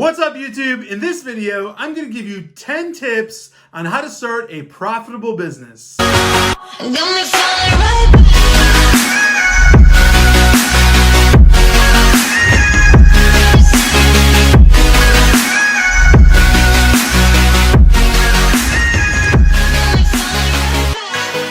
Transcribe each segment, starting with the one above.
What's up, YouTube? In this video, I'm going to give you 10 tips on how to start a profitable business.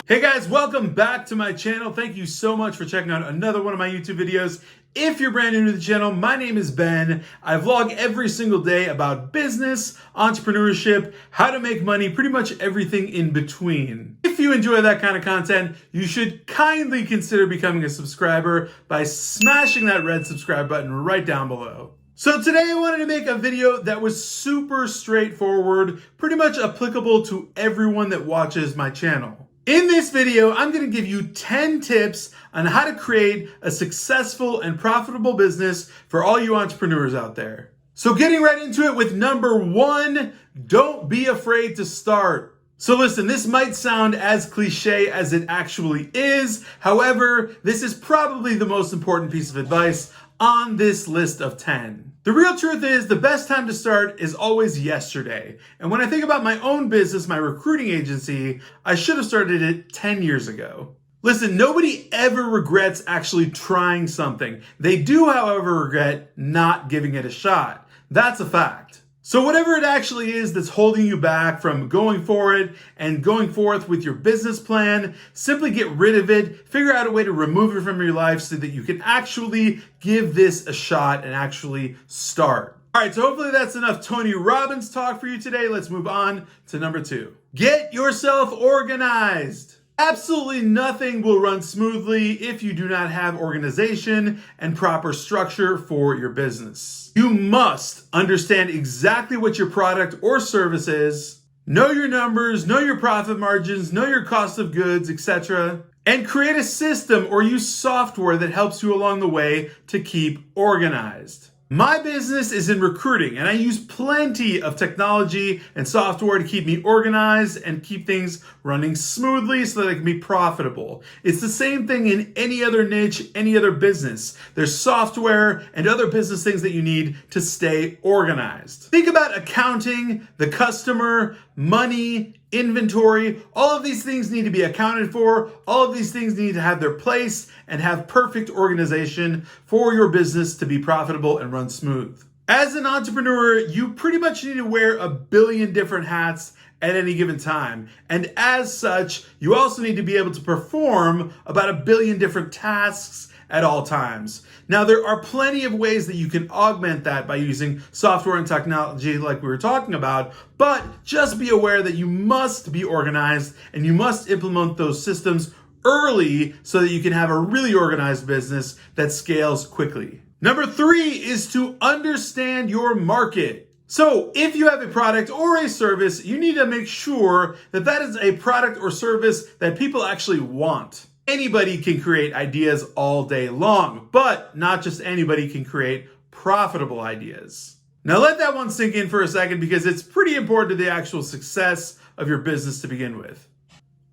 Hey guys, welcome back to my channel. Thank you so much for checking out another one of my YouTube videos. If you're brand new to the channel, my name is Ben. I vlog every single day about business, entrepreneurship, how to make money, pretty much everything in between. If you enjoy that kind of content, you should kindly consider becoming a subscriber by smashing that red subscribe button right down below. So today I wanted to make a video that was super straightforward, pretty much applicable to everyone that watches my channel. In this video, I'm going to give you 10 tips on how to create a successful and profitable business for all you entrepreneurs out there. So getting right into it with number 1, don't be afraid to start. So listen, this might sound as cliche as it actually is. However, this is probably the most important piece of advice on this list of 10. The real truth is the best time to start is always yesterday. And when I think about my own business, my recruiting agency, I should have started it 10 years ago. Listen, nobody ever regrets actually trying something. They do, however, regret not giving it a shot. That's a fact. So whatever it actually is that's holding you back from going for it and going forth with your business plan, simply get rid of it, figure out a way to remove it from your life so that you can actually give this a shot and actually start. All right, so hopefully that's enough Tony Robbins talk for you today. Let's move on to number 2. Get yourself organized. Absolutely nothing will run smoothly if you do not have organization and proper structure for your business. You must understand exactly what your product or service is, know your numbers, know your profit margins, know your cost of goods, etc., and create a system or use software that helps you along the way to keep organized. My business is in recruiting, and I use plenty of technology and software to keep me organized and keep things running smoothly so that I can be profitable. It's the same thing in any other niche, any other business. There's software and other business things that you need to stay organized. Think about accounting, the customer, money, inventory. All of these things need to be accounted for. All of these things need to have their place and have perfect organization for your business to be profitable and run smooth. As an entrepreneur, you pretty much need to wear a billion different hats at any given time. And as such, you also need to be able to perform about a billion different tasks at all times. Now, there are plenty of ways that you can augment that by using software and technology like we were talking about, but just be aware that you must be organized and you must implement those systems early so that you can have a really organized business that scales quickly. Number 3 is to understand your market. So if you have a product or a service, you need to make sure that that is a product or service that people actually want. Anybody can create ideas all day long, but not just anybody can create profitable ideas. Now let that one sink in for a second because it's pretty important to the actual success of your business to begin with.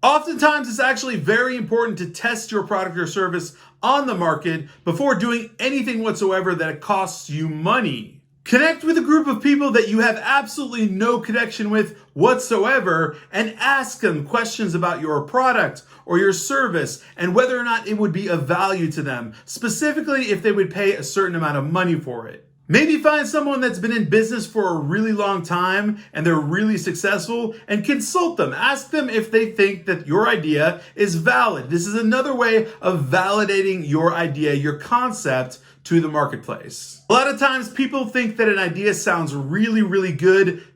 Oftentimes, it's actually very important to test your product or service on the market before doing anything whatsoever that costs you money. Connect with a group of people that you have absolutely no connection with whatsoever and ask them questions about your product or your service and whether or not it would be of value to them, specifically if they would pay a certain amount of money for it. Maybe find someone that's been in business for a really long time and they're really successful and consult them. Ask them if they think that your idea is valid. This is another way of validating your idea, your concept to the marketplace. A lot of times people think that an idea sounds really, really good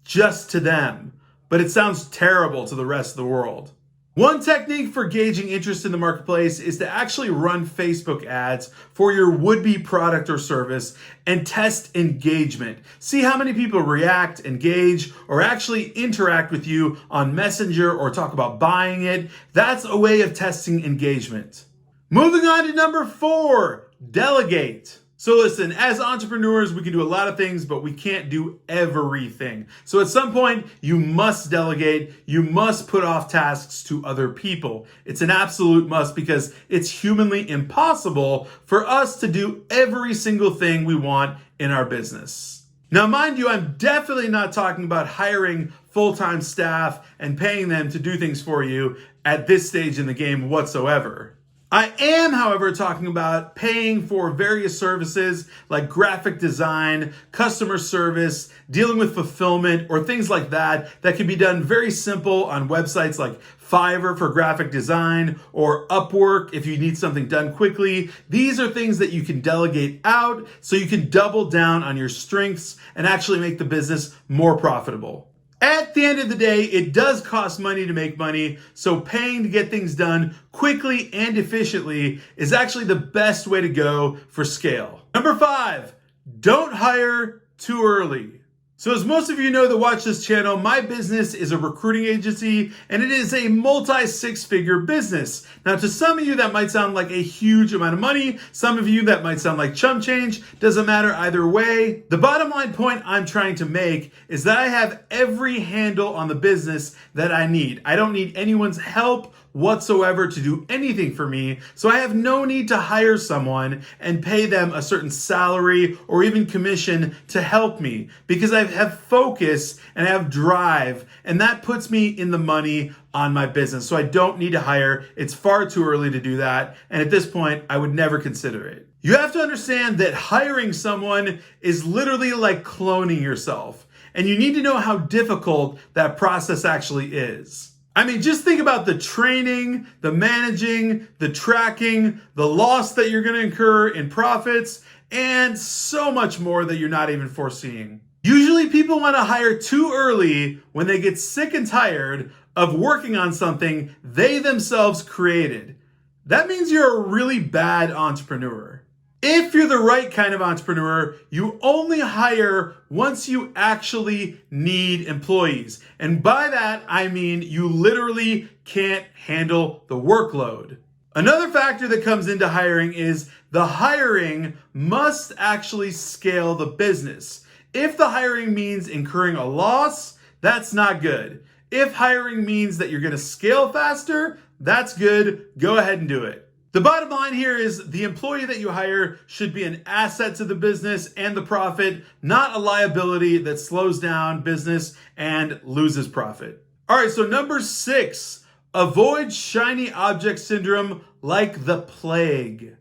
just to them, but it sounds terrible to the rest of the world. One technique for gauging interest in the marketplace is to actually run Facebook ads for your would-be product or service and test engagement. See how many people react, engage, or actually interact with you on Messenger or talk about buying it. That's a way of testing engagement. Moving on to number 4, delegate. So listen, as entrepreneurs, we can do a lot of things, but we can't do everything. So at some point, you must delegate. You must put off tasks to other people. It's an absolute must because it's humanly impossible for us to do every single thing we want in our business. Now, mind you, I'm definitely not talking about hiring full-time staff and paying them to do things for you at this stage in the game whatsoever. I am, however, talking about paying for various services like graphic design, customer service, dealing with fulfillment, or things like that can be done very simple on websites like Fiverr for graphic design or Upwork if you need something done quickly. These are things that you can delegate out so you can double down on your strengths and actually make the business more profitable. At the end of the day, it does cost money to make money, so paying to get things done quickly and efficiently is actually the best way to go for scale. Number 5, don't hire too early. So as most of you know that watch this channel, my business is a recruiting agency and it is a multi-six-figure business. Now to some of you that might sound like a huge amount of money, some of you that might sound like chump change, doesn't matter either way. The bottom line point I'm trying to make is that I have every handle on the business that I need. I don't need anyone's help whatsoever to do anything for me, so I have no need to hire someone and pay them a certain salary or even commission to help me because I have focus and I have drive, and that puts me in the money on my business. So I don't need to hire. It's far too early to do that, and at this point I would never consider it. You have to understand that hiring someone is literally like cloning yourself, and you need to know how difficult that process actually is. I mean, just think about the training, the managing, the tracking, the loss that you're going to incur in profits, and so much more that you're not even foreseeing. Usually people want to hire too early when they get sick and tired of working on something they themselves created. That means you're a really bad entrepreneur. If you're the right kind of entrepreneur, you only hire once you actually need employees. And by that, I mean you literally can't handle the workload. Another factor that comes into hiring is the hiring must actually scale the business. If the hiring means incurring a loss, that's not good. If hiring means that you're going to scale faster, that's good. Go ahead and do it. The bottom line here is the employee that you hire should be an asset to the business and the profit, not a liability that slows down business and loses profit. All right, so number 6, avoid shiny object syndrome like the plague.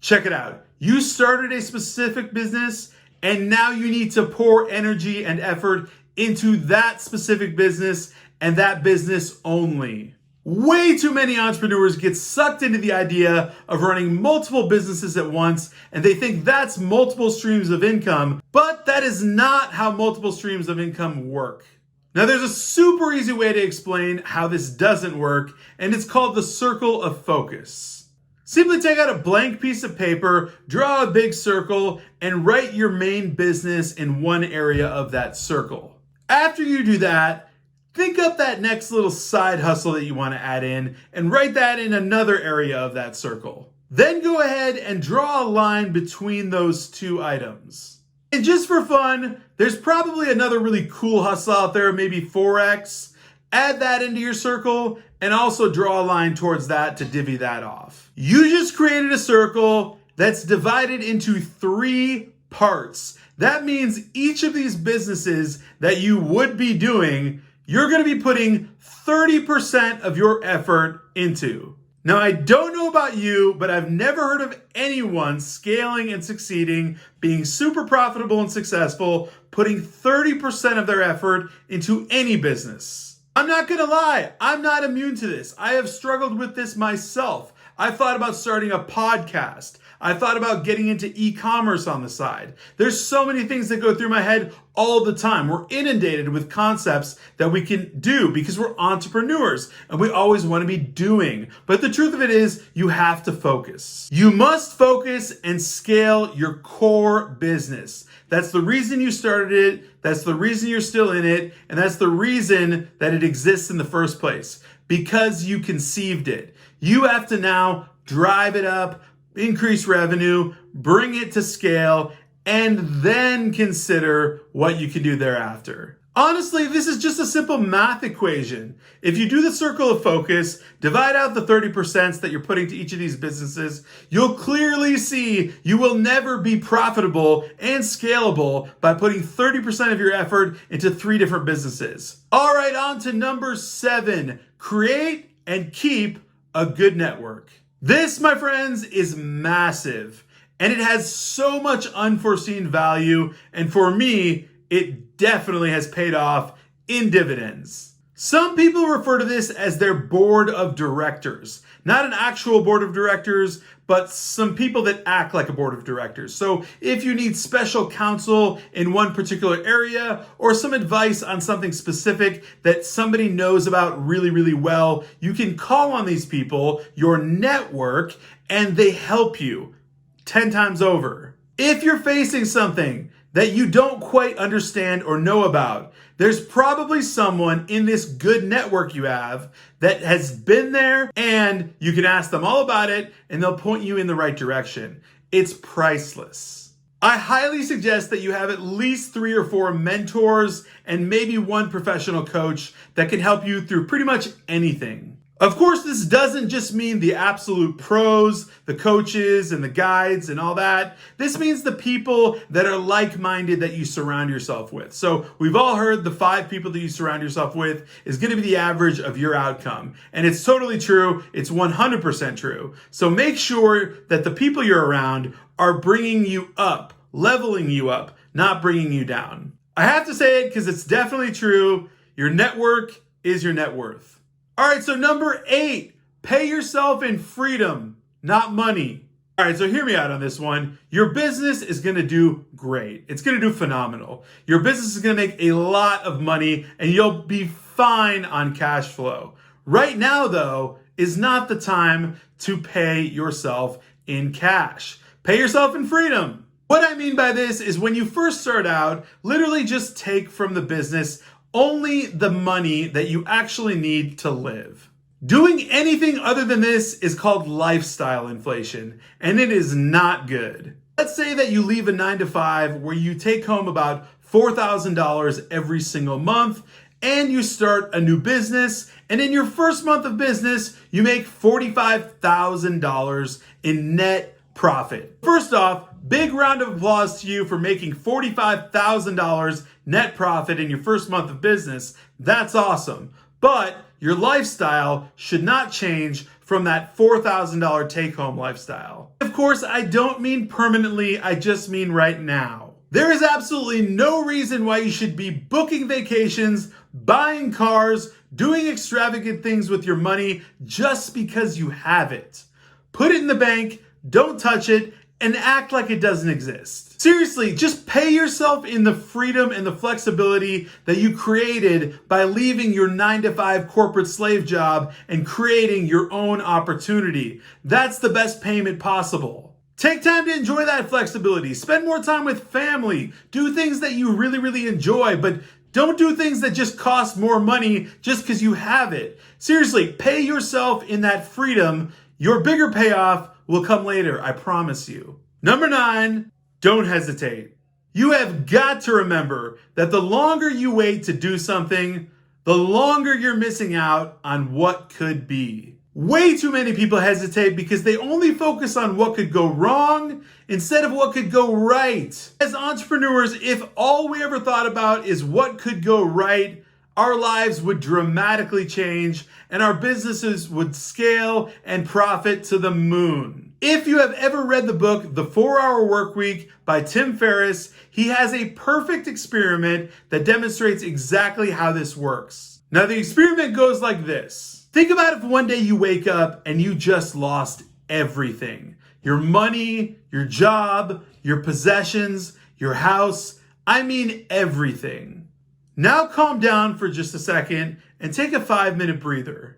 Check it out. You started a specific business and now you need to pour energy and effort into that specific business and that business only. Way too many entrepreneurs get sucked into the idea of running multiple businesses at once, and they think that's multiple streams of income, but that is not how multiple streams of income work. Now, there's a super easy way to explain how this doesn't work, and it's called the circle of focus. Simply take out a blank piece of paper, draw a big circle, and write your main business in one area of that circle. After you do that, think up that next little side hustle that you want to add in and write that in another area of that circle. Then go ahead and draw a line between those two items. And just for fun, there's probably another really cool hustle out there, maybe Forex. Add that into your circle and also draw a line towards that to divvy that off. You just created a circle that's divided into 3 parts. That means each of these businesses that you would be doing, you're going to be putting 30% of your effort into. Now, I don't know about you, but I've never heard of anyone scaling and succeeding, being super profitable and successful, putting 30% of their effort into any business. I'm not going to lie, I'm not immune to this. I have struggled with this myself. I thought about starting a podcast. I thought about getting into e-commerce on the side. There's so many things that go through my head all the time. We're inundated with concepts that we can do because we're entrepreneurs and we always want to be doing. But the truth of it is you have to focus. You must focus and scale your core business. That's the reason you started it. That's the reason you're still in it. And that's the reason that it exists in the first place, because you conceived it. You have to now drive it up, increase revenue, bring it to scale, and then consider what you can do thereafter. Honestly, this is just a simple math equation. If you do the circle of focus, divide out the 30% that you're putting to each of these businesses, you'll clearly see you will never be profitable and scalable by putting 30% of your effort into 3 different businesses. All right, on to number 7, create and keep a good network. This, my friends, is massive, and it has so much unforeseen value, and for me, it definitely has paid off in dividends. Some people refer to this as their board of directors. Not an actual board of directors, but some people that act like a board of directors. So if you need special counsel in one particular area or some advice on something specific that somebody knows about really, really well, you can call on these people, your network, and they help you 10 times over. If you're facing something that you don't quite understand or know about, there's probably someone in this good network you have that has been there, and you can ask them all about it and they'll point you in the right direction. It's priceless. I highly suggest that you have at least 3 or 4 mentors and maybe 1 professional coach that can help you through pretty much anything. Of course, this doesn't just mean the absolute pros, the coaches and the guides and all that. This means the people that are like-minded that you surround yourself with. So we've all heard the 5 people that you surround yourself with is going to be the average of your outcome. And it's totally true. It's 100% true. So make sure that the people you're around are bringing you up, leveling you up, not bringing you down. I have to say it because it's definitely true. Your network is your net worth. All right, so number 8, pay yourself in freedom, not money. All right, so hear me out on this one. Your business is going to do great. It's going to do phenomenal. Your business is going to make a lot of money and you'll be fine on cash flow. Right now, though, is not the time to pay yourself in cash. Pay yourself in freedom. What I mean by this is when you first start out, literally just take from the business only the money that you actually need to live. Doing anything other than this is called lifestyle inflation, and it is not good. Let's say that you leave a 9-to-5 where you take home about $4,000 every single month, and you start a new business, and in your first month of business, you make $45,000 in net profit. First off, big round of applause to you for making $45,000 net profit in your first month of business. That's awesome. But your lifestyle should not change from that $4,000 take-home lifestyle. Of course, I don't mean permanently, I just mean right now. There is absolutely no reason why you should be booking vacations, buying cars, doing extravagant things with your money just because you have it. Put it in the bank, don't touch it, and act like it doesn't exist. Seriously, just pay yourself in the freedom and the flexibility that you created by leaving your 9-to-5 corporate slave job and creating your own opportunity. That's the best payment possible. Take time to enjoy that flexibility. Spend more time with family. Do things that you really, really enjoy, but don't do things that just cost more money just because you have it. Seriously, pay yourself in that freedom. Your bigger payoff will come later, I promise you. Number 9, don't hesitate. You have got to remember that the longer you wait to do something, the longer you're missing out on what could be. Way too many people hesitate because they only focus on what could go wrong instead of what could go right. As entrepreneurs, if all we ever thought about is what could go right, our lives would dramatically change and our businesses would scale and profit to the moon. If you have ever read the book, The 4-Hour Workweek by Tim Ferriss, he has a perfect experiment that demonstrates exactly how this works. Now, the experiment goes like this. Think about if one day you wake up and you just lost everything. Your money, your job, your possessions, your house. I mean everything. Now calm down for just a second and take a 5-minute breather.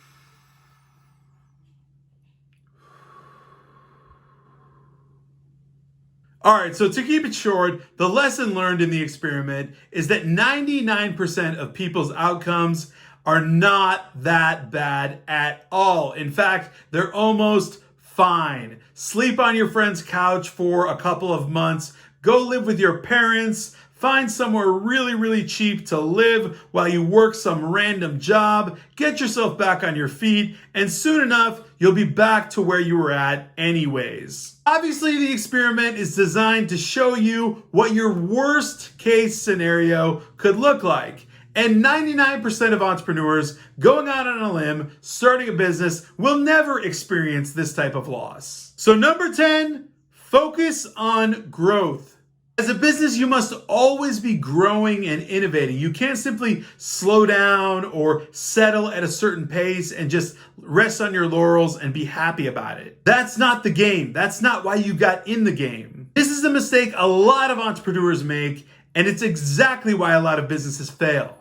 All right, so to keep it short, the lesson learned in the experiment is that 99% of people's outcomes are not that bad at all. In fact, they're almost fine. Sleep on your friend's couch for a couple of months, go live with your parents, find somewhere really, really cheap to live while you work some random job, get yourself back on your feet, and soon enough, you'll be back to where you were at anyways. Obviously, the experiment is designed to show you what your worst case scenario could look like. And 99% of entrepreneurs going out on a limb, starting a business, will never experience this type of loss. So number 10, focus on growth. As a business, you must always be growing and innovating. You can't simply slow down or settle at a certain pace and just rest on your laurels and be happy about it. That's not the game. That's not why you got in the game. This is the mistake a lot of entrepreneurs make, and it's exactly why a lot of businesses fail.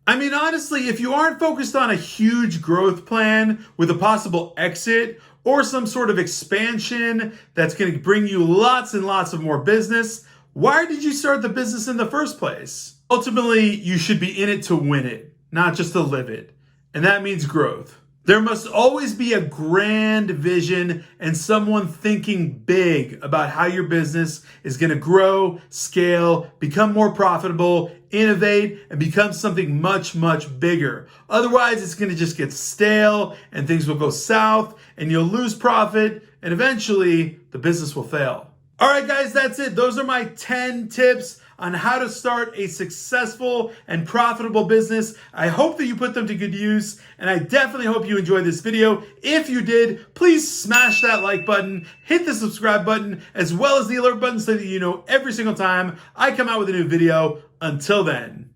I mean, honestly, if you aren't focused on a huge growth plan with a possible exit or some sort of expansion that's going to bring you lots and lots of more business, why did you start the business in the first place? Ultimately, you should be in it to win it, not just to live it. And that means growth. There must always be a grand vision and someone thinking big about how your business is going to grow, scale, become more profitable, innovate, and become something much, much bigger. Otherwise, it's going to just get stale and things will go south and you'll lose profit and eventually the business will fail. All right, guys, that's it. Those are my 10 tips on how to start a successful and profitable business. I hope that you put them to good use, and I definitely hope you enjoyed this video. If you did, please smash that like button, hit the subscribe button, as well as the alert button so that you know every single time I come out with a new video. Until then.